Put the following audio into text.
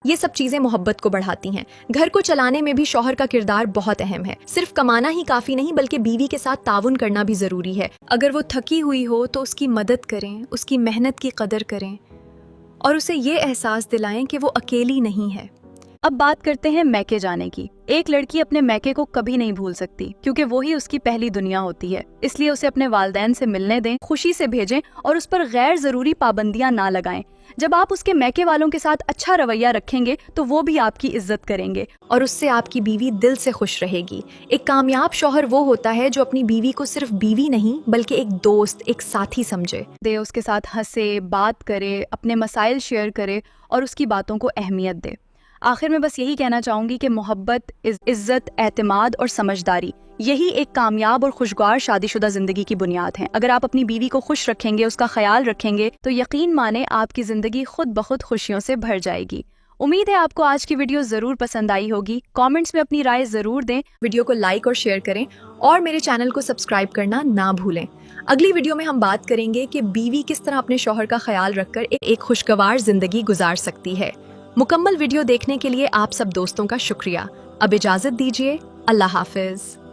یہ سب چیزیں محبت کو بڑھاتی ہیں۔ گھر کو چلانے میں بھی شوہر کا کردار بہت اہم ہے۔ صرف کمانا ہی کافی نہیں بلکہ بیوی کے ساتھ تعاون کرنا بھی ضروری ہے۔ اگر وہ تھکی ہوئی ہو تو اس کی مدد کریں، اس کی محنت کی قدر کریں اور اسے یہ احساس دلائیں کہ وہ اکیلی نہیں ہے۔ اب بات کرتے ہیں میکے جانے کی۔ ایک لڑکی اپنے میکے کو کبھی نہیں بھول سکتی کیونکہ وہی اس کی پہلی دنیا ہوتی ہے، اس لیے اسے اپنے والدین سے ملنے دیں، خوشی سے بھیجیں اور اس پر غیر ضروری پابندیاں نہ لگائیں۔ جب آپ اس کے میکے والوں کے ساتھ اچھا رویہ رکھیں گے تو وہ بھی آپ کی عزت کریں گے اور اس سے آپ کی بیوی دل سے خوش رہے گی۔ ایک کامیاب شوہر وہ ہوتا ہے جو اپنی بیوی کو صرف بیوی نہیں بلکہ ایک دوست، ایک ساتھی سمجھے۔ اس کے ساتھ ہنسے، بات کرے، اپنے مسائل شیئر کرے اور اس کی باتوں کو اہمیت دے۔ آخر میں بس یہی کہنا چاہوں گی کہ محبت، عزت، اعتماد اور سمجھداری یہی ایک کامیاب اور خوشگوار شادی شدہ زندگی کی بنیاد ہیں۔ اگر آپ اپنی بیوی کو خوش رکھیں گے، اس کا خیال رکھیں گے تو یقین مانیں آپ کی زندگی خود بخود خوشیوں سے بھر جائے گی۔ امید ہے آپ کو آج کی ویڈیو ضرور پسند آئی ہوگی۔ کامنٹس میں اپنی رائے ضرور دیں، ویڈیو کو لائک اور شیئر کریں اور میرے چینل کو سبسکرائب کرنا نہ بھولیں۔ اگلی ویڈیو میں ہم بات کریں گے کہ بیوی کس طرح اپنے شوہر کا خیال رکھ کر ایک خوشگوار زندگی گزار سکتی ہے۔ مکمل ویڈیو دیکھنے کے لیے آپ سب دوستوں کا شکریہ۔ اب اجازت دیجیے، اللہ حافظ۔